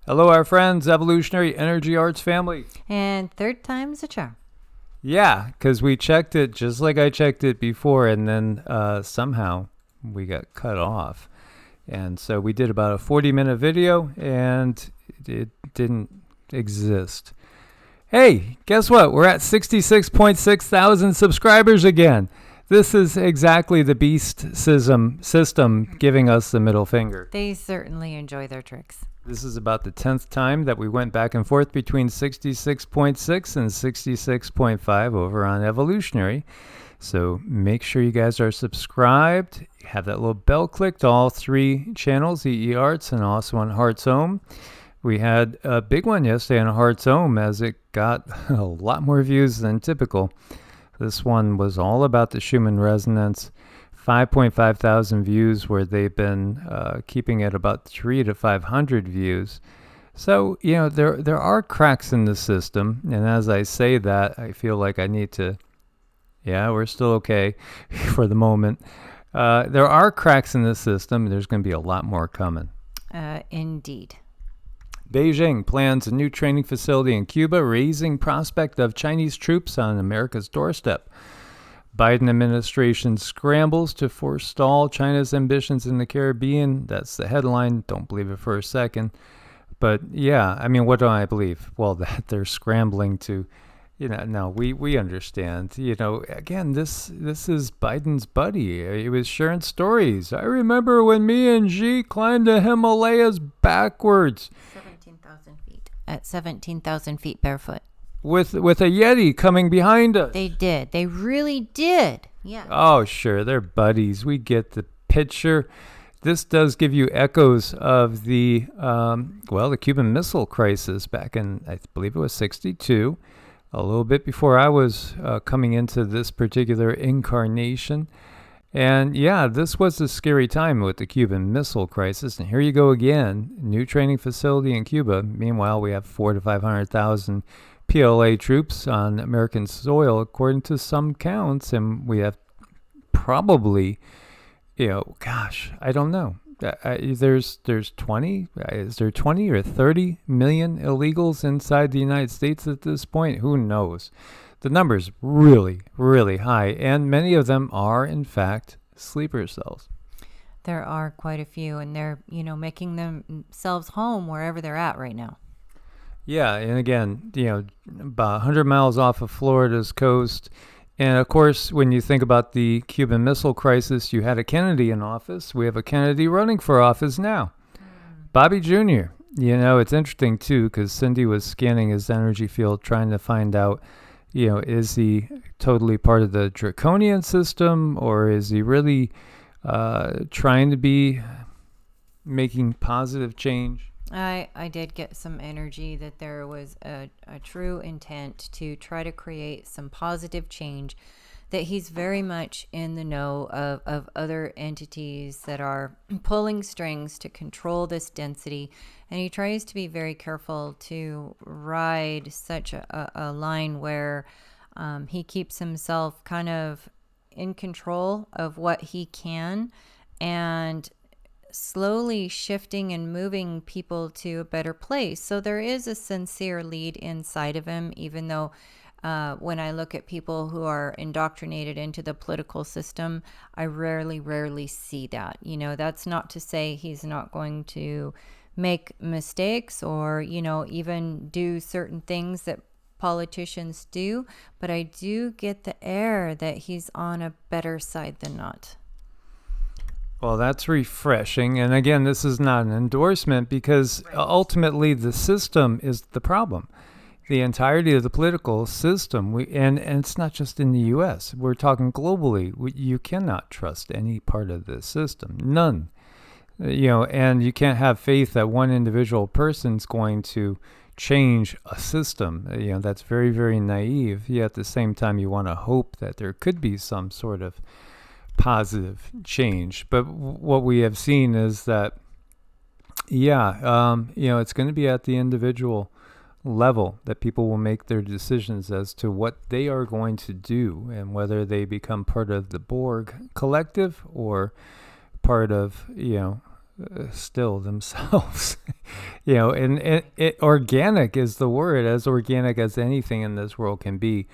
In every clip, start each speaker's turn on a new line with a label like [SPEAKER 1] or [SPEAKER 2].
[SPEAKER 1] Hello, our friends, Evolutionary Energy Arts family.
[SPEAKER 2] And third time's a charm.
[SPEAKER 1] Yeah, because we checked it just like I checked it before, and then somehow we got cut off. And so we did about a 40-minute video, and it didn't exist. Hey, guess what? We're at 66.6 thousand subscribers again. This is exactly the beast system giving us the middle finger.
[SPEAKER 2] They certainly enjoy their tricks.
[SPEAKER 1] This is about the 10th time that we went back and forth between 66.6 and 66.5 over on Evolutionary. So make sure you guys are subscribed. Have that little bell clicked. All three channels, EEARTS and also on Heart's Home. We had a big one yesterday on Heart's Home as it got a lot more views than typical. This one was all about the Schumann resonance. 5.5 thousand views where they've been keeping it about 300 to 500 views. So, you know, there are cracks in the system. And as I say that, I feel like I need to, we're still okay for the moment. There are cracks in the system. There's going to be a lot more coming.
[SPEAKER 2] Indeed.
[SPEAKER 1] Beijing plans a new training facility in Cuba, raising prospect of Chinese troops on America's doorstep. Biden administration scrambles to forestall China's ambitions in the Caribbean. That's the headline. Don't believe it for a second. But yeah, I mean, what do I believe? Well, that they're scrambling to, no, we understand. Again, this is Biden's buddy. He was sharing stories. I remember when me and Xi climbed the Himalayas backwards.
[SPEAKER 2] 17,000 feet. At 17,000 feet barefoot.
[SPEAKER 1] With a Yeti coming behind us.
[SPEAKER 2] They did. They really did. Yeah.
[SPEAKER 1] Oh, sure. They're buddies. We get the picture. This does give you echoes of the Cuban Missile Crisis back in, I believe it was 62, a little bit before I was coming into this particular incarnation. And yeah, this was a scary time with the Cuban Missile Crisis. And here you go again, new training facility in Cuba. Meanwhile, we have 400,000 to 500,000 PLA troops on American soil, according to some counts, and we have probably, I don't know. There's 20. Is there 20 or 30 million illegals inside the United States at this point? Who knows? The number's really, really high, and many of them are, in fact, sleeper cells.
[SPEAKER 2] There are quite a few, and they're, making themselves home wherever they're at right now.
[SPEAKER 1] Yeah, and again, about 100 miles off of Florida's coast. And of course, when you think about the Cuban Missile Crisis, you had a Kennedy in office. We have a Kennedy running for office now. Bobby Jr. It's interesting, too, because Cindy was scanning his energy field trying to find out, is he totally part of the draconian system, or is he really trying to be making positive change?
[SPEAKER 2] I did get some energy that there was a true intent to try to create some positive change, that he's very much in the know of other entities that are pulling strings to control this density. And he tries to be very careful to ride such a line where he keeps himself kind of in control of what he can, and slowly shifting and moving people to a better place. So there is a sincere lead inside of him, even though when I look at people who are indoctrinated into the political system, I rarely see that. That's not to say he's not going to make mistakes or, even do certain things that politicians do, but I do get the air that he's on a better side than not.
[SPEAKER 1] Well, that's refreshing. And again, this is not an endorsement, because ultimately the system is the problem. The entirety of the political system, and it's not just in the U.S. We're talking globally. You cannot trust any part of this system. None. And you can't have faith that one individual person's going to change a system. That's very, very naive. Yet at the same time, you want to hope that there could be some sort of positive change. But what we have seen is that, it's going to be at the individual level that people will make their decisions as to what they are going to do, and whether they become part of the Borg collective or part of, still themselves. And organic is the word, as organic as anything in this world can be.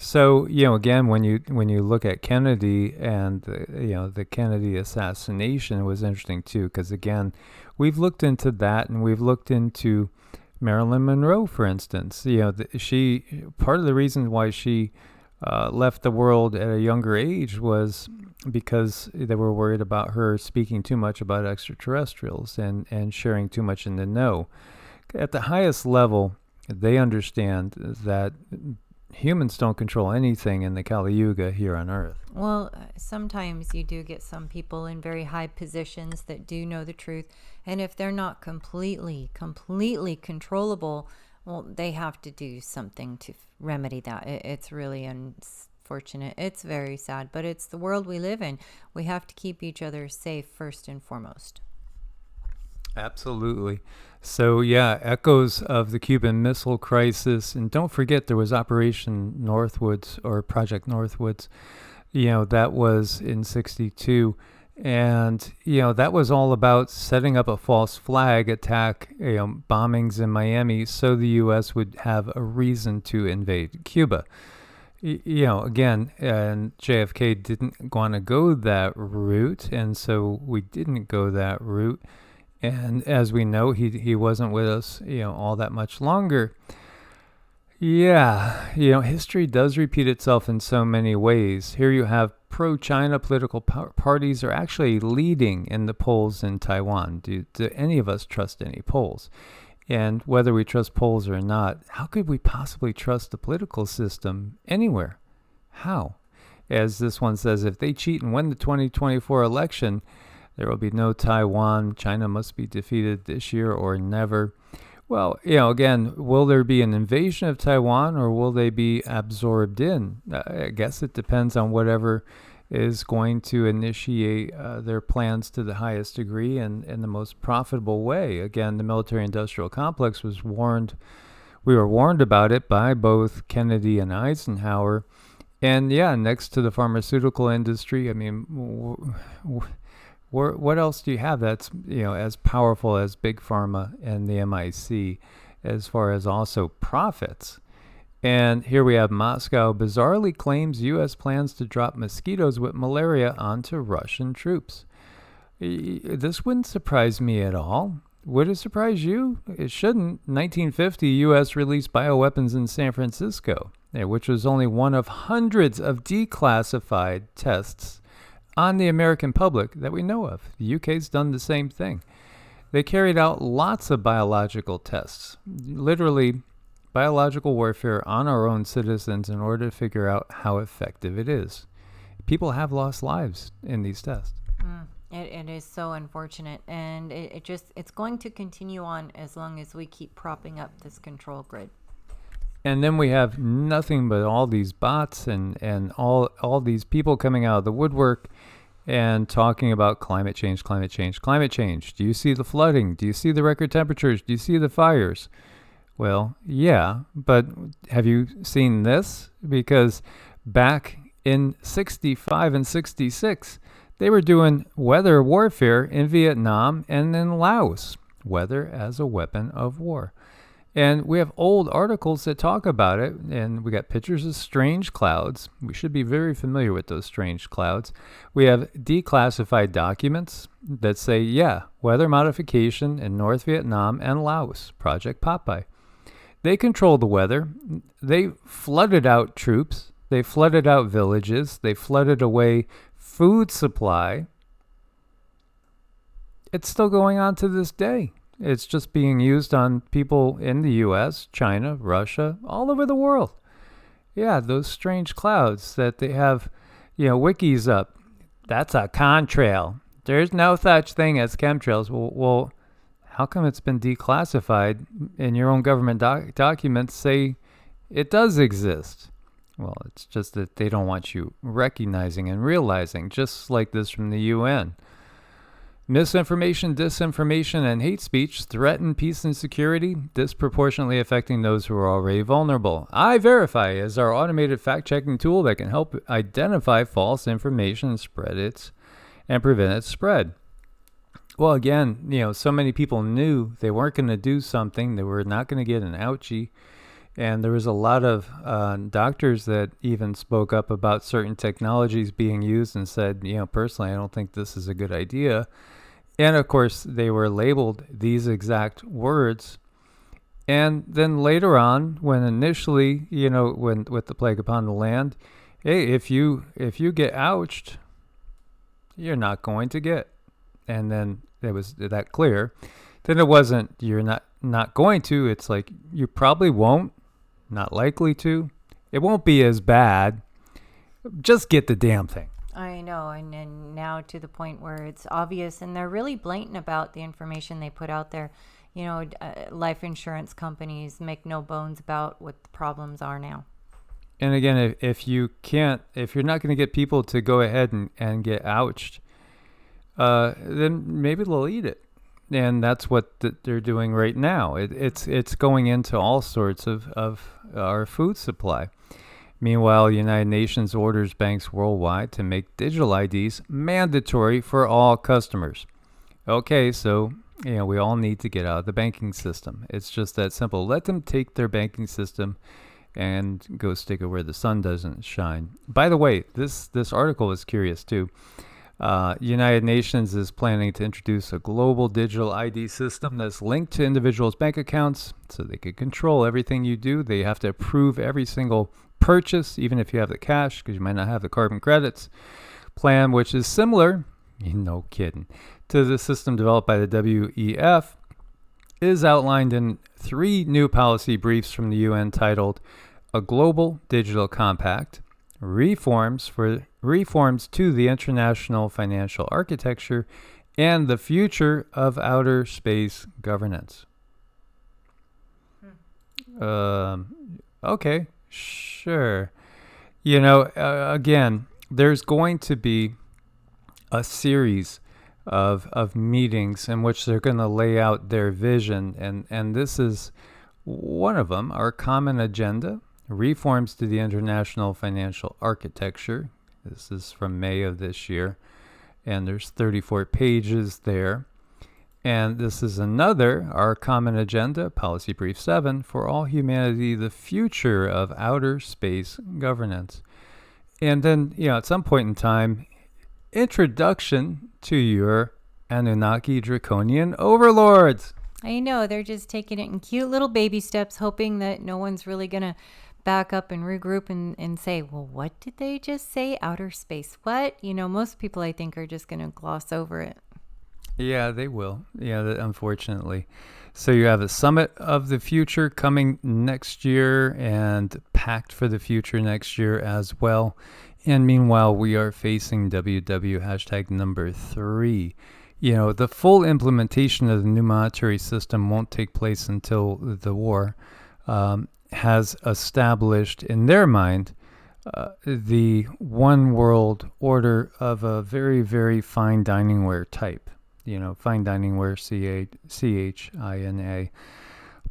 [SPEAKER 1] So, again, when you look at Kennedy and the Kennedy assassination was interesting too, because again, we've looked into that, and we've looked into Marilyn Monroe, for instance. She part of the reason why she left the world at a younger age was because they were worried about her speaking too much about extraterrestrials and sharing too much in the know. At the highest level, they understand that humans don't control anything in the Kali Yuga here on Earth.
[SPEAKER 2] Well, sometimes you do get some people in very high positions that do know the truth. And if they're not completely controllable, well, they have to do something to remedy that. It's really unfortunate. It's very sad, but it's the world we live in. We have to keep each other safe first and foremost.
[SPEAKER 1] Absolutely. So, yeah, echoes of the Cuban Missile Crisis. And don't forget, there was Operation Northwoods, or Project Northwoods. That was in 1962. And, that was all about setting up a false flag attack, bombings in Miami, so the U.S. would have a reason to invade Cuba. Again, and JFK didn't want to go that route, and so we didn't go that route. And as we know, he wasn't with us, all that much longer. Yeah, history does repeat itself in so many ways. Here you have pro-China political parties are actually leading in the polls in Taiwan. Do any of us trust any polls? And whether we trust polls or not, how could we possibly trust the political system anywhere? How? As this one says, if they cheat and win the 2024 election, there will be no Taiwan. China must be defeated this year or never. Well, again, will there be an invasion of Taiwan, or will they be absorbed in? I guess it depends on whatever is going to initiate their plans to the highest degree and in the most profitable way. Again, the military-industrial complex was warned. We were warned about it by both Kennedy and Eisenhower. And yeah, next to the pharmaceutical industry, I mean, what else do you have that's as powerful as Big Pharma and the MIC as far as also profits? And here we have Moscow bizarrely claims U.S. plans to drop mosquitoes with malaria onto Russian troops. This wouldn't surprise me at all. Would it surprise you? It shouldn't. 1950, U.S. released bioweapons in San Francisco, which was only one of hundreds of declassified tests on the American public that we know of. The UK's done the same thing. They carried out lots of biological tests, literally biological warfare on our own citizens in order to figure out how effective it is. People have lost lives in these tests.
[SPEAKER 2] It is so unfortunate, and it's going to continue on as long as we keep propping up this control grid.
[SPEAKER 1] And then we have nothing but all these bots and all these people coming out of the woodwork and talking about climate change. Do you see the flooding? Do you see the record temperatures? Do you see the fires? Well, yeah, but have you seen this? Because back in 65 and 66, they were doing weather warfare in Vietnam and in Laos. Weather as a weapon of war. And we have old articles that talk about it, and we got pictures of strange clouds. We should be very familiar with those strange clouds. We have declassified documents that say, yeah, weather modification in North Vietnam and Laos, Project Popeye. They control the weather. They flooded out troops. They flooded out villages. They flooded away food supply. It's still going on to this day. It's just being used on people in the U.S., China, Russia, all over the world. Yeah, those strange clouds that they have, wikis up. That's a contrail. There's no such thing as chemtrails. Well, how come it's been declassified and your own government documents say it does exist? Well, it's just that they don't want you recognizing and realizing, just like this from the UN. Misinformation, disinformation, and hate speech threaten peace and security, disproportionately affecting those who are already vulnerable. Iverify is our automated fact-checking tool that can help identify false information and prevent its spread. Well, again, so many people knew they weren't going to do something. They were not going to get an ouchie. And there was a lot of doctors that even spoke up about certain technologies being used and said, personally, I don't think this is a good idea. And of course, they were labeled these exact words. And then later on, when initially, when with the plague upon the land, hey, if you get ouched, you're not going to get. And then it was that clear. Then it wasn't you're not going to. It's like you probably won't, not likely to. It won't be as bad. Just get the damn thing.
[SPEAKER 2] I know, and now to the point where it's obvious, and they're really blatant about the information they put out there. Life insurance companies make no bones about what the problems are now.
[SPEAKER 1] And again, if you're not going to get people to go ahead and get ouched, then maybe they'll eat it. And that's what they're doing right now. It's going into all sorts of our food supply. Meanwhile, the United Nations orders banks worldwide to make digital IDs mandatory for all customers. Okay, so we all need to get out of the banking system. It's just that simple. Let them take their banking system and go stick it where the sun doesn't shine. By the way, this article is curious too. United Nations is planning to introduce a global digital ID system that's linked to individuals' bank accounts so they can control everything you do. They have to approve every single purchase, even if you have the cash, because you might not have the carbon credits plan, which is similar, no kidding, to the system developed by the WEF, is outlined in 3 new policy briefs from the UN titled A Global Digital Compact, Reforms to the International Financial Architecture, and the Future of Outer Space Governance. Okay, sure. Again, there's going to be a series of meetings in which they're going to lay out their vision, and this is one of them, our common agenda, reforms to the international financial architecture. This is from May of this year, and there's 34 pages there. And this is another, our common agenda, policy brief 7, for all humanity, the future of outer space governance. And then, at some point in time, introduction to your Anunnaki draconian overlords.
[SPEAKER 2] I know, they're just taking it in cute little baby steps, hoping that no one's really going to back up and regroup and say, well, what did they just say? Outer space. What? Most people, I think, are just going to gloss over it.
[SPEAKER 1] Yeah, they will. Yeah, unfortunately. So you have a Summit of the Future coming next year and Pact for the Future next year as well. And meanwhile, we are facing WW #3. The full implementation of the new monetary system won't take place until the war has established in their mind the one world order of a very, very fine dining ware type. Fine dining ware, CHINA.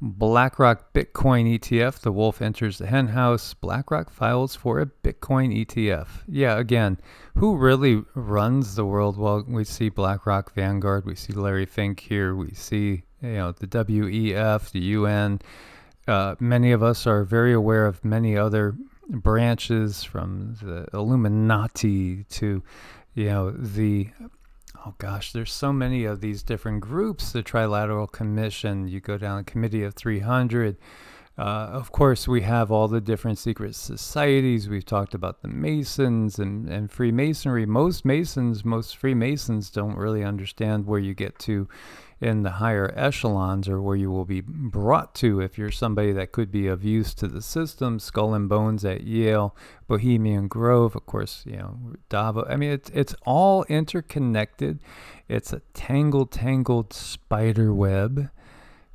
[SPEAKER 1] BlackRock Bitcoin ETF. The wolf enters the hen house. BlackRock files for a Bitcoin ETF. Yeah, again, who really runs the world? Well, we see BlackRock, Vanguard. We see Larry Fink here. We see, the WEF, the UN. Many of us are very aware of many other branches, from the Illuminati to, there's so many of these different groups. The Trilateral Commission, you go down the Committee of 300. Of course, we have all the different secret societies. We've talked about the Masons and Freemasonry. Most Freemasons don't really understand where you get to in the higher echelons, or where you will be brought to if you're somebody that could be of use to the system. Skull and Bones at Yale, Bohemian Grove, of course, Davo. I mean, it's all interconnected. It's a tangled spider web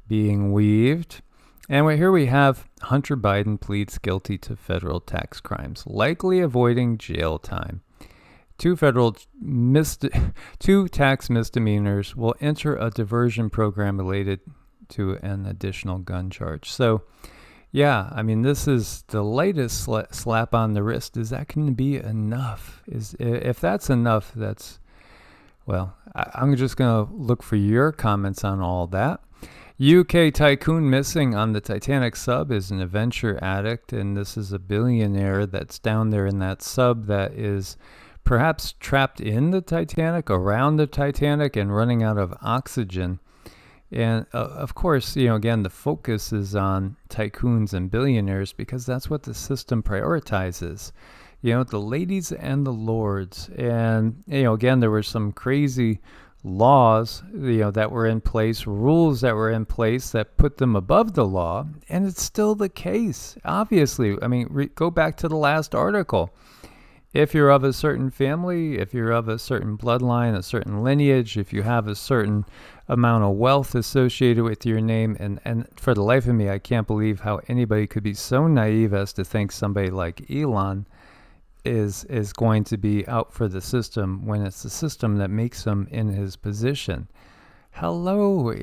[SPEAKER 1] being weaved. And here we have Hunter Biden pleads guilty to federal tax crimes, likely avoiding jail time. 2 tax misdemeanors will enter a diversion program related to an additional gun charge. So, yeah, I mean, this is the latest slap on the wrist. Is that going to be enough? If that's enough, that's Well, I'm just going to look for your comments on all that. UK tycoon missing on the Titanic sub is an adventure addict, and this is a billionaire that's down there in that sub that is perhaps trapped in the Titanic, around the Titanic, and running out of oxygen. And of course, again, the focus is on tycoons and billionaires because that's what the system prioritizes. The ladies and the lords. And, again, there were some crazy laws, that were in place, rules that were in place that put them above the law. And it's still the case, obviously. I mean, go back to the last article. If you're of a certain family, if you're of a certain bloodline, a certain lineage, if you have a certain amount of wealth associated with your name, and for the life of me, I can't believe how anybody could be so naive as to think somebody like Elon is going to be out for the system when it's the system that makes him in his position. Hello,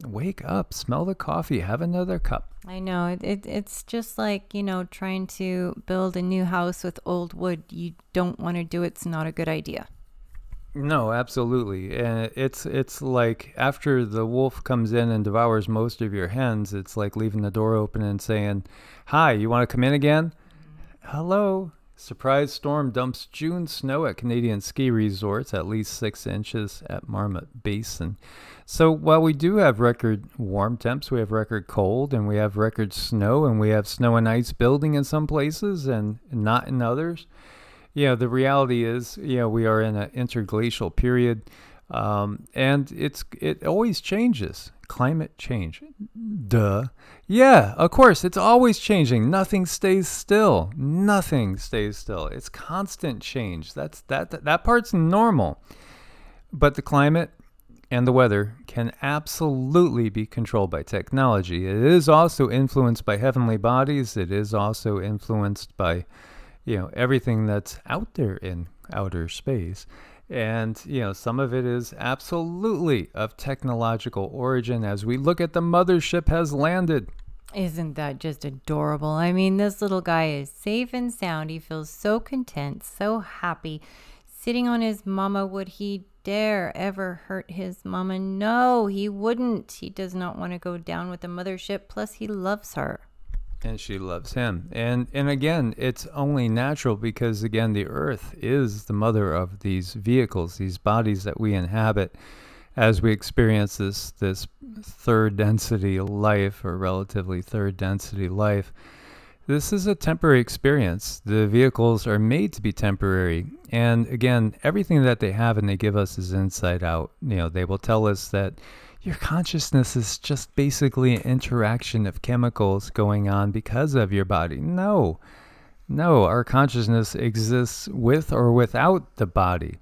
[SPEAKER 1] wake up, smell the coffee, have another cup.
[SPEAKER 2] I know it's just like, trying to build a new house with old wood. You don't want to do it. It's not a good idea.
[SPEAKER 1] No, absolutely. And it's like after the wolf comes in and devours most of your hens, it's like leaving the door open and saying, "Hi, you want to come in again?" Hello. Surprise storm dumps June snow at Canadian ski resorts, at least 6 inches at Marmot Basin. So while we do have record warm temps, we have record cold, and we have record snow, and we have snow and ice building in some places and not in others. The reality is, we are in an interglacial period, and it always changes. Climate change. Duh. Yeah, of course, it's always changing. Nothing stays still. Nothing stays still. It's constant change. That part's normal. But the climate and the weather can absolutely be controlled by technology. It is also influenced by heavenly bodies. It is also influenced by, everything that's out there in outer space. And, some of it is absolutely of technological origin as we look at the mothership has landed.
[SPEAKER 2] Isn't that just adorable? I mean, this little guy is safe and sound. He feels so content, so happy, sitting on his mama. Would he dare ever hurt his mama? No, he wouldn't. He does not want to go down with the mothership. Plus, he loves her.
[SPEAKER 1] And she loves him. And again, it's only natural because, again, the earth is the mother of these vehicles, these bodies that we inhabit as we experience this third density life, or relatively third density life. This is a temporary experience. The vehicles are made to be temporary. And again, everything that they have and they give us is inside out. They will tell us that your consciousness is just basically an interaction of chemicals going on because of your body. No, our consciousness exists with or without the body.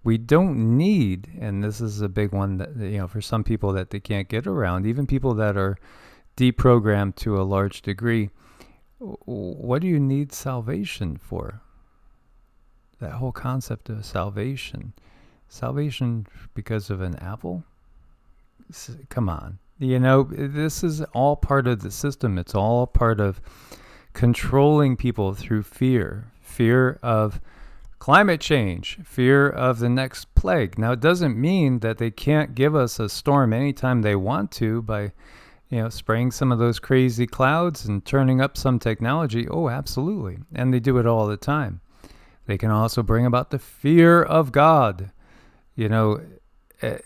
[SPEAKER 1] We don't need, and this is a big one that, for some people that they can't get around, even people that are deprogrammed to a large degree. What do you need salvation for? That whole concept of salvation. Salvation because of an apple? Come on. This is all part of the system. It's all part of controlling people through fear. Fear of climate change. Fear of the next plague. Now, it doesn't mean that they can't give us a storm anytime they want to by, spraying some of those crazy clouds and turning up some technology. Oh, absolutely. And they do it all the time. They can also bring about the fear of God.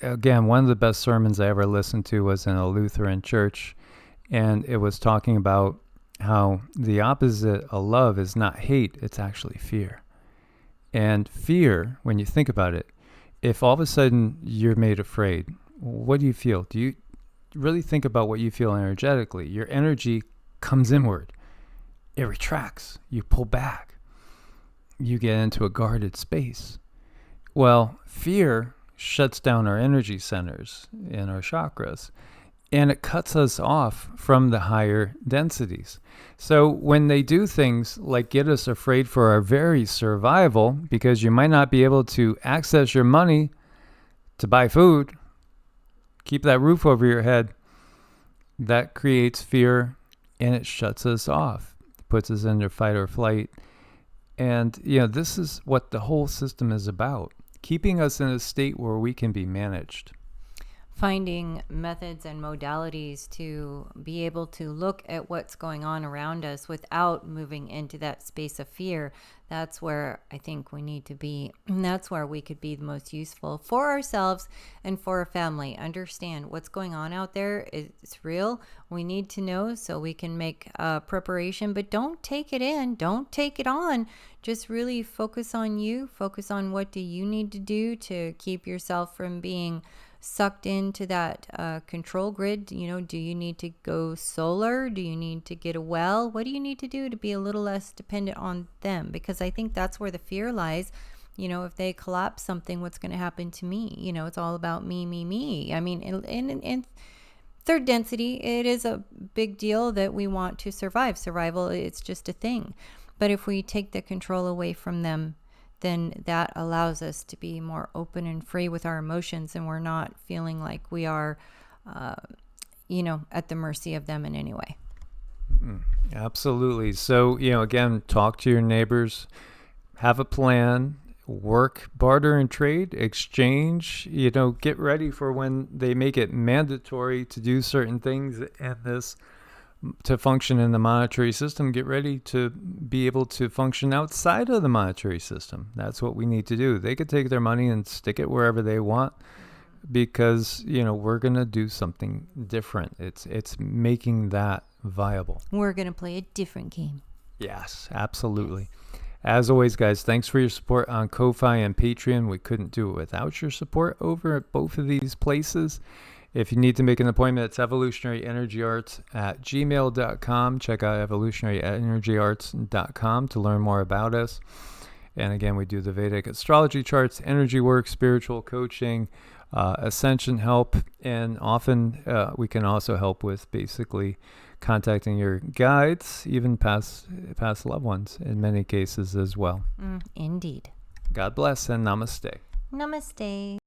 [SPEAKER 1] Again, one of the best sermons I ever listened to was in a Lutheran church, and it was talking about how the opposite of love is not hate, it's actually fear. And fear, when you think about it, if all of a sudden you're made afraid, what do you feel? Do you really think about what you feel energetically? Your energy comes inward. It retracts. You pull back. You get into a guarded space. Well, fear shuts down our energy centers in our chakras, and it cuts us off from the higher densities. So when they do things like get us afraid for our very survival, because you might not be able to access your money to buy food, keep that roof over your head, that creates fear, and it shuts us off, puts us under fight or flight. And, this is what the whole system is about. keeping us in a state where we can be managed.
[SPEAKER 2] Finding methods and modalities to be able to look at what's going on around us without moving into that space of fear. That's where I think we need to be. And that's where we could be the most useful for ourselves and for our family. Understand what's going on out there. It's real. We need to know so we can make preparation, but don't take it in. Don't take it on. Just really focus on you. Focus on what do you need to do to keep yourself from being sucked into that control grid. You know, do you need to go solar? Do you need to get a well? What do you need to do to be a little less dependent on them? Because I think that's where the fear lies. You know, if they collapse something, what's going to happen to me? You know, it's all about me, me, me. I mean, in third density, it is a big deal that we want to survive. Survival, it's just a thing. But if we take the control away from them, then that allows us to be more open and free with our emotions, and we're not feeling like we are, at the mercy of them in any way.
[SPEAKER 1] Absolutely. So, again, talk to your neighbors, have a plan, work, barter and trade, exchange, get ready for when they make it mandatory to do certain things in this to function in the monetary system. Get ready to be able to function outside of the monetary system. That's what we need to do. They could take their money and stick it wherever they want, because we're going to do something different. It's making that viable.
[SPEAKER 2] We're going to play a different game.
[SPEAKER 1] Yes, absolutely. As always, guys, thanks for your support on Ko-Fi and Patreon. We couldn't do it without your support over at both of these places. If you need to make an appointment, it's evolutionaryenergyarts@gmail.com. Check out evolutionaryenergyarts.com to learn more about us. And again, we do the Vedic astrology charts, energy work, spiritual coaching, ascension help, and often we can also help with basically contacting your guides, even past loved ones in many cases as well.
[SPEAKER 2] Indeed.
[SPEAKER 1] God bless and namaste.
[SPEAKER 2] Namaste.